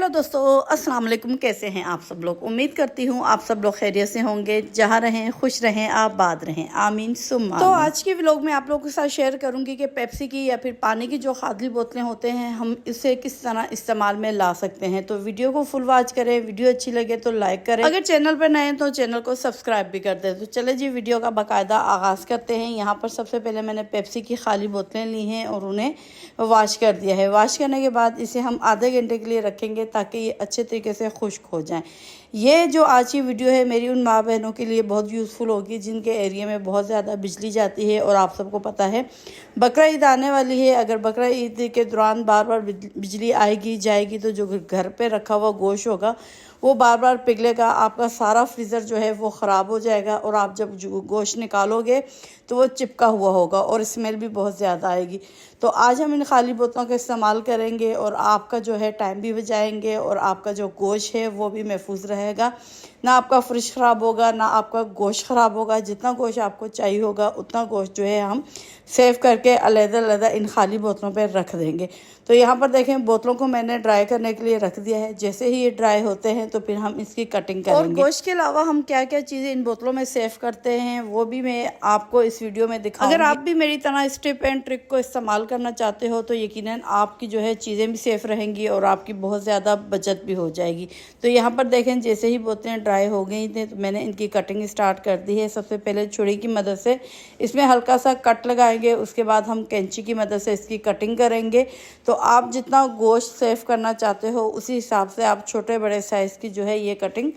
Hello दोस्तों, अस्सलाम वालेकुम। कैसे हैं आप सब लोग? उम्मीद करती हूँ आप सब लोग खैरियत से होंगे। जहाँ रहें खुश रहें, आबाद रहें, आमीन सुम्मा आमीन। तो आज की व्लॉग में आप लोगों के साथ शेयर करूंगी कि पेप्सी की या फिर पानी की जो खाली बोतलें होते हैं हम इसे किस तरह इस्तेमाल में ला सकते हैं। तो वीडियो को फुल वॉच करें, वीडियो अच्छी लगे तो लाइक करें, अगर चैनल पर नए हैं तो चैनल को सब्सक्राइब भी कर दें। तो चले जी वीडियो का बाकायदा आगाज़ करते हैं। यहाँ पर सबसे पहले मैंने पेप्सी की खाली बोतलें ली हैं और उन्हें वॉश कर दिया है। वॉश करने के बाद इसे हम आधे घंटे के लिए रखेंगे ताकि ये अच्छे तरीके से खुश्क हो जाएं। ये जो आज की वीडियो है मेरी उन माँ बहनों के लिए बहुत यूज़फुल होगी जिनके एरिया में बहुत ज़्यादा बिजली जाती है। और आप सबको पता है बकरा ईद आने वाली है। अगर बकरा ईद के दौरान बार बार बिजली आएगी जाएगी तो जो घर पे रखा हुआ गोश्त होगा वो बार बार पिघलेगा, आपका सारा फ्रीज़र जो है वो ख़राब हो जाएगा और आप जब गोश्त निकालोगे तो वो चिपका हुआ होगा और स्मेल भी बहुत ज़्यादा आएगी। तो आज हम इन खाली बोतलों का इस्तेमाल करेंगे और आपका जो है टाइम भी बचाएंगे और आपका जो गोश्त है वो भी महफूज रहेगा। ना आपका फ्रिज ख़राब होगा, ना आपका गोश्त ख़राब होगा। जितना गोश्त आपको चाहिए होगा उतना गोश्त जो है हम सेव करके अलग-अलग इन खाली बोतलों पर रख देंगे। तो यहाँ पर देखें बोतलों को मैंने ड्राई करने के लिए रख दिया है। जैसे ही ये ड्राई होते हैं तो फिर हम इसकी कटिंग करेंगे। और गोश्त के अलावा हम क्या क्या चीज़ें इन बोतलों में सेव करते हैं वो भी मैं आपको इस वीडियो में दिखाऊंगी। अगर आप भी मेरी तरह इस टिप एंड ट्रिक को इस्तेमाल करना चाहते हो तो यकीनन आपकी जो है चीज़ें भी सेफ रहेंगी और आपकी बहुत ज़्यादा बचत भी हो जाएगी। तो यहाँ पर देखें जैसे ही बोतलें ड्राई हो गई थी तो मैंने इनकी कटिंग स्टार्ट कर दी है। सबसे पहले छुरी की मदद से इसमें हल्का सा कट लगाएंगे, उसके बाद हम कैंची की मदद से इसकी कटिंग करेंगे। तो आप जितना गोश्त सेव करना चाहते हो उसी हिसाब से आप छोटे बड़े साइज़ की जो है ये कटिंग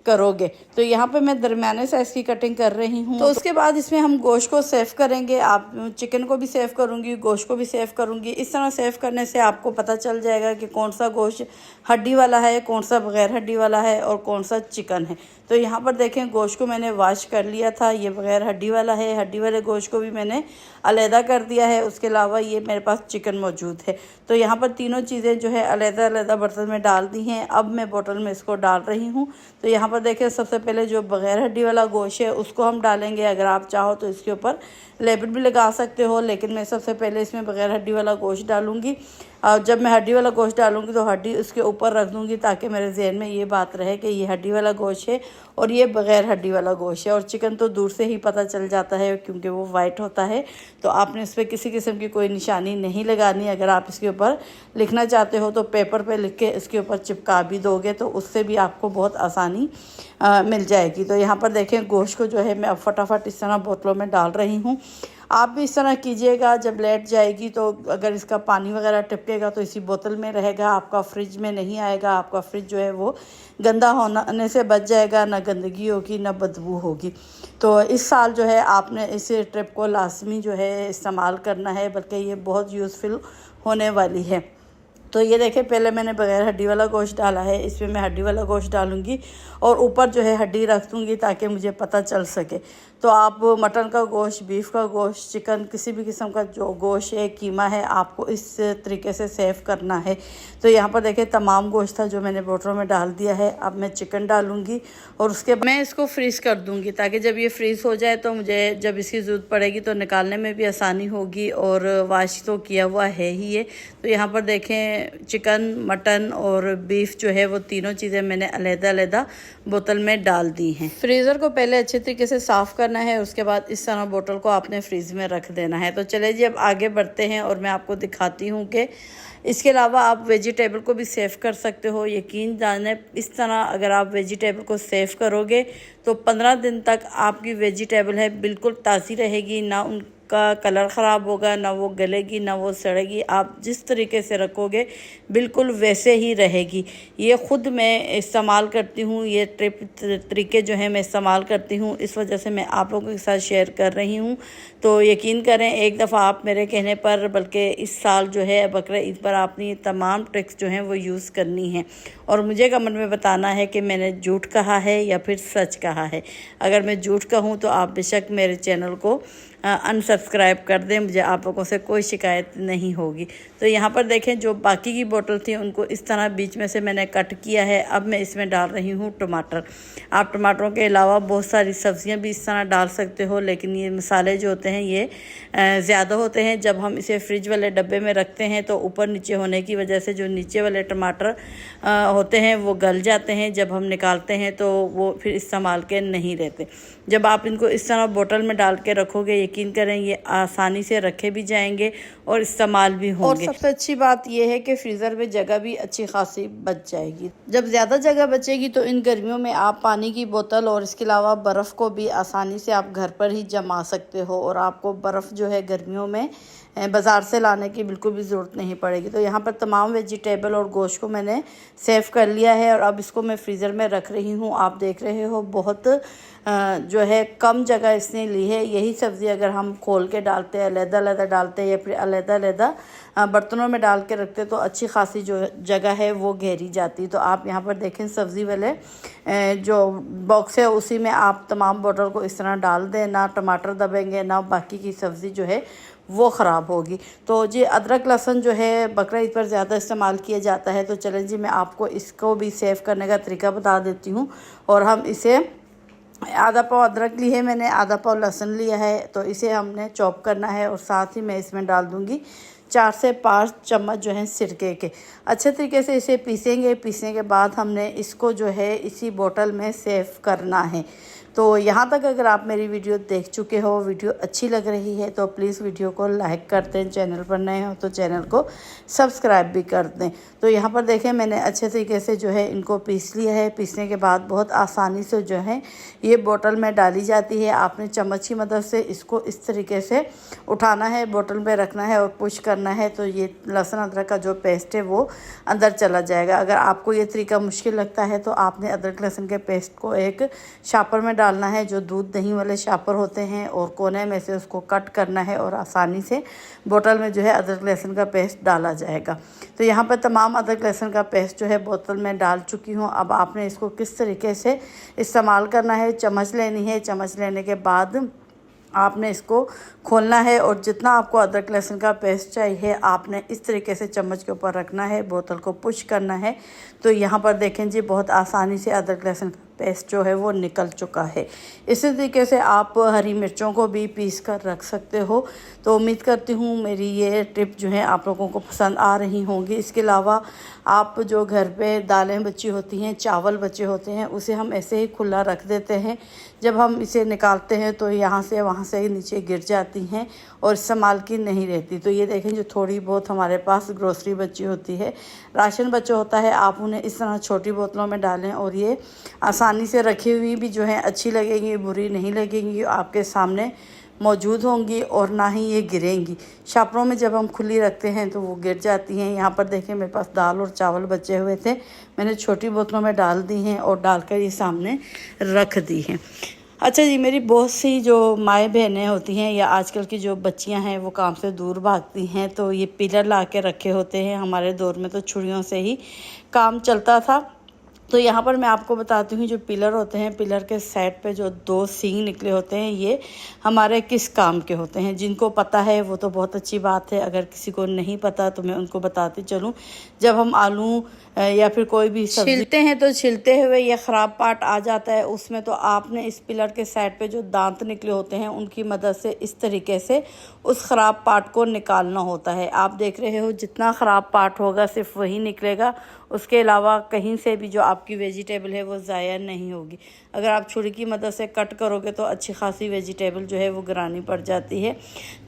करोगे। तो यहाँ पे मैं दरमियाने साइज़ की कटिंग कर रही हूँ। तो उसके बाद इसमें हम गोश्त को सेव करेंगे। आप चिकन को भी सेव करूँगी, गोश्त को भी सेव करूँगी। इस तरह सेव करने से आपको पता चल जाएगा कि कौन सा गोश्त हड्डी वाला है, कौन सा बग़ैर हड्डी वाला है और कौन सा चिकन है। तो यहाँ पर देखें गोश्त को मैंने वॉश कर लिया था, ये बग़ैर हड्डी वाला है। हड्डी वाले गोश्त को भी मैंने अलहदा कर दिया है। उसके अलावा ये मेरे पास चिकन मौजूद है। तो यहाँ पर तीनों चीज़ें जो है अलहदा बर्तन में डाल दी हैं। अब मैं बोतल में इसको डाल रही हूँ। तो यहाँ पर देखिए सबसे पहले जो बग़ैर हड्डी वाला गोश्त है उसको हम डालेंगे। अगर आप चाहो तो इसके ऊपर लेबल भी लगा सकते हो, लेकिन मैं सबसे पहले इसमें बग़ैर हड्डी वाला गोश्त डालूँगी। और जब मैं हड्डी वाला गोश्त डालूँगी तो हड्डी उसके ऊपर रख दूँगी ताकि मेरे जहन में ये बात रहे कि ये हड्डी वाला गोश्त है और ये बग़ैर हड्डी वाला गोश्त है। और चिकन तो दूर से ही पता चल जाता है क्योंकि वो वाइट होता है। तो आपने इस पर किसी किस्म की कोई निशानी नहीं लगानी। अगर आप इसके ऊपर लिखना चाहते हो तो पेपर पे लिख के इसके ऊपर चिपका भी दोगे तो उससे भी आपको बहुत आसानी मिल जाएगी। तो यहाँ पर देखें गोश्त को जो है मैं अब फटाफट इस तरह बोतलों में डाल रही हूँ। आप भी इस तरह कीजिएगा। जब लेट जाएगी तो अगर इसका पानी वगैरह टपकेगा तो इसी बोतल में रहेगा, आपका फ्रिज में नहीं आएगा। आपका फ्रिज जो है वो गंदा होने से बच जाएगा, ना गंदगी होगी ना बदबू होगी। तो इस साल जो है आपने इस ट्रिप को लाजमी जो है इस्तेमाल करना है, बल्कि ये बहुत यूज़फुल होने वाली है। तो ये देखें पहले मैंने बग़ैर हड्डी वाला गोश्त डाला है, इसमें मैं हड्डी वाला गोश्त डालूँगी और ऊपर जो है हड्डी रख दूँगी ताकि मुझे पता चल सके। तो आप मटन का गोश्त, बीफ का गोश्त, चिकन, किसी भी किस्म का जो गोश्त है, कीमा है, आपको इस तरीके से सेव करना है। तो यहाँ पर देखें तमाम गोश्त था जो मैंने बोतलों में डाल दिया है। अब मैं चिकन डालूँगी और उसके बाद मैं इसको फ्रीज़ कर दूँगी ताकि जब ये फ्रीज़ हो जाए तो मुझे जब इसकी ज़रूरत पड़ेगी तो निकालने में भी आसानी होगी। और वॉश तो किया हुआ है ही ये। तो यहाँ पर देखें चिकन, मटन और बीफ जो है वो तीनों चीज़ें मैंने अलहदा बोतल में डाल दी हैं। फ्रीज़र को पहले अच्छे तरीके से साफ़ करना है, उसके बाद इस तरह बोतल को आपने फ्रीज में रख देना है। तो चले जी अब आगे बढ़ते हैं और मैं आपको दिखाती हूँ कि इसके अलावा आप वेजिटेबल को भी सेव कर सकते हो। यकीन जाने इस तरह अगर आप वेजिटेबल को सेव करोगे तो 15 दिन तक आपकी वेजिटेबल है बिल्कुल ताज़ी रहेगी, ना उनका कलर ख़राब होगा, ना वो गलेगी, ना वो सड़ेगी। आप जिस तरीके से रखोगे बिल्कुल वैसे ही रहेगी। ये ख़ुद मैं इस्तेमाल करती हूँ, ये तरीके जो है मैं इस्तेमाल करती हूँ, इस वजह से मैं आप लोगों के साथ शेयर कर रही हूँ। तो यकीन करें एक दफ़ा आप मेरे कहने पर, बल्कि इस साल जो है बकरा ईद पर आपने ये तमाम ट्रिक्स जो हैं वो यूज़ करनी है और मुझे कमेंट में बताना है कि मैंने झूठ कहा है या फिर सच कहा है। अगर मैं झूठ कहूँ तो आप बेशक मेरे चैनल को अनसब्सक्राइब कर दें, मुझे आप लोगों से कोई शिकायत नहीं होगी। तो यहाँ पर देखें जो बाकी की बोतल थी उनको इस तरह बीच में से मैंने कट किया है। अब मैं इसमें डाल रही हूँ टमाटर। आप टमाटरों के अलावा बहुत सारी सब्जियां भी इस तरह डाल सकते हो, लेकिन ये मसाले जो होते हैं ये ज़्यादा होते हैं। जब हम इसे फ्रिज वाले डब्बे में रखते हैं तो ऊपर नीचे होने की वजह से जो नीचे वाले टमाटर होते हैं वो गल जाते हैं। जब हम निकालते हैं तो वो फिर इस्तेमाल के नहीं रहते। जब आप इनको इस तरह बोतल में डाल के रखोगे, यकीन करें ये आसानी से रखे भी जाएंगे और इस्तेमाल भी होंगे। और सबसे अच्छी बात यह है कि फ्रीज़र में जगह भी अच्छी खासी बच जाएगी। जब ज़्यादा जगह बचेगी तो इन गर्मियों में आप पानी की बोतल और इसके अलावा बर्फ़ को भी आसानी से आप घर पर ही जमा सकते हो, और आपको बर्फ़ जो है गर्मियों में बाज़ार से लाने की बिल्कुल भी ज़रूरत नहीं पड़ेगी। तो यहाँ पर तमाम वेजिटेबल और गोश्त को मैंने सेव कर लिया है और अब इसको मैं फ्रीज़र में रख रही हूँ। आप देख रहे हो बहुत जो है कम जगह इसने ली है। यही सब्ज़ी अगर हम खोल के डालते हैं, अलग-अलग डालते हैं या फिर अलग-अलग बर्तनों में डाल के रखते तो अच्छी खासी जो जगह है वो घेरी जाती। तो आप यहाँ पर देखें सब्ज़ी वाले जो बॉक्स है उसी में आप तमाम बोतल को इस तरह डाल दें, ना टमाटर दबेंगे ना बाकी की सब्ज़ी जो है वो ख़राब होगी। तो जी अदरक लहसुन जो है बकरा ईद पर ज़्यादा इस्तेमाल किया जाता है। तो चलें जी मैं आपको इसको भी सेव करने का तरीका बता देती हूँ। और हम इसे आधा पाव अदरक ली है मैंने, आधा पाव लहसुन लिया है, तो इसे हमने चॉप करना है और साथ ही मैं इसमें डाल दूँगी 4 से 5 चम्मच जो हैं सिरके के। अच्छे तरीके से इसे पीसेंगे। पीसने के बाद हमने इसको जो है इसी बोतल में सेव करना है। तो यहाँ तक अगर आप मेरी वीडियो देख चुके हो, वीडियो अच्छी लग रही है तो प्लीज़ वीडियो को लाइक कर दें, चैनल पर नए हो तो चैनल को सब्सक्राइब भी कर दें। तो यहाँ पर देखें मैंने अच्छे तरीके से जो है इनको पीस लिया है। पीसने के बाद बहुत आसानी से जो है ये बोतल में डाली जाती है। आपने चम्मच की मदद से इसको इस तरीके से उठाना है, बोतल में रखना है और पुश करना है, तो ये लहसुन अदरक का जो पेस्ट है वो अंदर चला जाएगा। अगर आपको ये तरीका मुश्किल लगता है तो आपने अदरक लहसुन के पेस्ट को एक शापर में डालना है, जो दूध दही वाले शापर होते हैं, और कोने में से उसको कट करना है और आसानी से बोतल में जो है अदरक लहसुन का पेस्ट डाला जाएगा। तो यहाँ पर तमाम अदरक लहसुन का पेस्ट जो है बोतल में डाल चुकी हूँ। अब आपने इसको किस तरीके से इस्तेमाल करना है, चम्मच लेनी है। चम्मच लेने के बाद आपने इसको खोलना है और जितना आपको अदरक लहसुन का पेस्ट चाहिए आपने इस तरीके से चम्मच के ऊपर रखना है, बोतल को पुश करना है। तो यहाँ पर देखें जी बहुत आसानी से अदरक लहसुन का पेस्ट जो है वो निकल चुका है। इसी तरीके से आप हरी मिर्चों को भी पीस कर रख सकते हो। तो उम्मीद करती हूँ मेरी ये टिप जो है आप लोगों को पसंद आ रही होंगी। इसके अलावा आप जो घर पे दालें बची होती हैं, चावल बचे होते हैं, उसे हम ऐसे ही खुला रख देते हैं। जब हम इसे निकालते हैं तो यहाँ से वहाँ से नीचे गिर जाती हैं और इस्तेमाल की नहीं रहती। तो ये देखें जो थोड़ी बहुत हमारे पास ग्रोसरी बची होती है, राशन बचा होता है, आप उन्हें इस तरह छोटी बोतलों में डालें और ये आसानी से रखी हुई भी जो है अच्छी लगेंगी, बुरी नहीं लगेंगी, आपके सामने मौजूद होंगी और ना ही ये गिरेंगी। शापरों में जब हम खुली रखते हैं तो वो गिर जाती हैं। यहाँ पर देखें मेरे पास दाल और चावल बचे हुए थे, मैंने छोटी बोतलों में डाल दी हैं और डालकर ये सामने रख दी हैं। अच्छा जी, मेरी बहुत सी जो माएँ बहनें होती हैं या आजकल की जो बच्चियां हैं वो काम से दूर भागती हैं, तो ये पिलर ला के रखे होते हैं। हमारे दौर में तो छुरियों से ही काम चलता था। तो यहाँ पर मैं आपको बताती हूँ जो पिलर होते हैं, पिलर के साइड पे जो 2 सींग निकले होते हैं ये हमारे किस काम के होते हैं। जिनको पता है वो तो बहुत अच्छी बात है, अगर किसी को नहीं पता तो मैं उनको बताती चलूँ। जब हम आलू या फिर कोई भी सब्जी छिलते हैं तो छिलते हुए ये ख़राब पार्ट आ जाता है उसमें, तो आपने इस पिलर के साइड पे जो दांत निकले होते हैं उनकी मदद से इस तरीके से उस ख़राब पार्ट को निकालना होता है। आप देख रहे हो जितना ख़राब पार्ट होगा सिर्फ वही निकलेगा, उसके अलावा कहीं से भी जो आपकी वेजिटेबल है वो ज़ाया नहीं होगी। अगर आप छुरी की मदद से कट करोगे तो अच्छी खासी वेजिटेबल जो है वो गिरानी पड़ जाती है।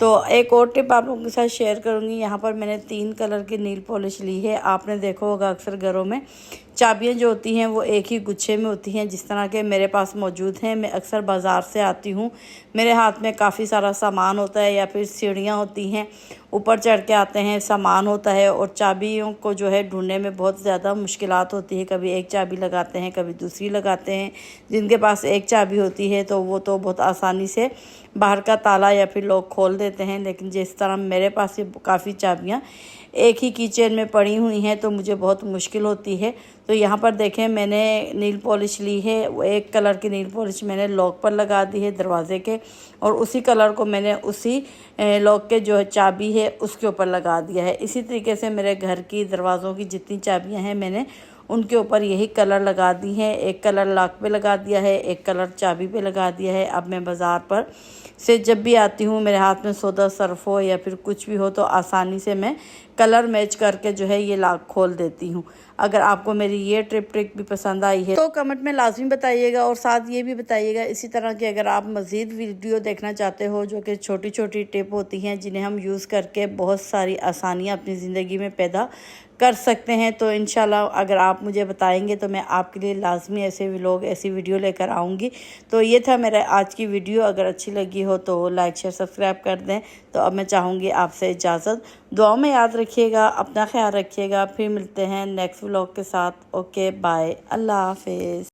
तो एक और टिप आप लोगों के साथ शेयर करूँगी। यहाँ पर मैंने 3 कलर की नील पॉलिश ली है। आपने देखा होगा अक्सर घरों में चाबियाँ जो होती हैं वो एक ही गुच्छे में होती हैं, जिस तरह के मेरे पास मौजूद हैं। मैं अक्सर बाज़ार से आती हूँ, मेरे हाथ में काफ़ी सारा सामान होता है या फिर सीढ़ियाँ होती हैं, ऊपर चढ़ के आते हैं, सामान होता है और चाबियों को जो है ढूंढने में बहुत ज़्यादा मुश्किलात होती है। कभी एक चाबी लगाते हैं, कभी दूसरी लगाते हैं। जिनके पास एक चाबी होती है तो वो तो बहुत आसानी से बाहर का ताला या फिर लोग खोल देते हैं, लेकिन जिस तरह मेरे पास ये काफ़ी चाबियाँ एक ही कीचेन में पड़ी हुई हैं तो मुझे बहुत मुश्किल होती है। तो यहाँ पर देखें मैंने नील पॉलिश ली है, वो एक कलर की नील पॉलिश मैंने लॉक पर लगा दी है दरवाजे के, और उसी कलर को मैंने उसी लॉक के जो है चाबी है उसके ऊपर लगा दिया है। इसी तरीके से मेरे घर की दरवाज़ों की जितनी चाबियाँ हैं मैंने उनके ऊपर यही कलर लगा दी हैं। एक कलर लॉक पे लगा दिया है, एक कलर चाबी पे लगा दिया है। अब मैं बाज़ार पर से जब भी आती हूँ, मेरे हाथ में सौदा सर्फ हो या फिर कुछ भी हो, तो आसानी से मैं कलर मैच करके जो है ये लॉक खोल देती हूँ। अगर आपको मेरी ये ट्रिक भी पसंद आई है तो कमेंट में लाजमी बताइएगा, और साथ ये भी बताइएगा इसी तरह की अगर आप मज़ीद वीडियो देखना चाहते हो जो कि छोटी छोटी टिप होती हैं जिन्हें हम यूज़ करके बहुत सारी आसानियाँ अपनी ज़िंदगी में पैदा कर सकते हैं, तो इंशाल्लाह अगर आप मुझे बताएंगे तो मैं आपके लिए लाजमी ऐसे व्लॉग, ऐसी वीडियो लेकर आऊँगी। तो ये था मेरा आज की वीडियो। अगर अच्छी लगी हो तो लाइक शेयर सब्सक्राइब कर दें। तो अब मैं चाहूँगी आपसे इजाज़त। दुआ में याद रखिएगा, अपना ख्याल रखिएगा। फिर मिलते हैं नेक्स्ट व्लॉग के साथ। ओके बाय, अल्लाह हाफिज़।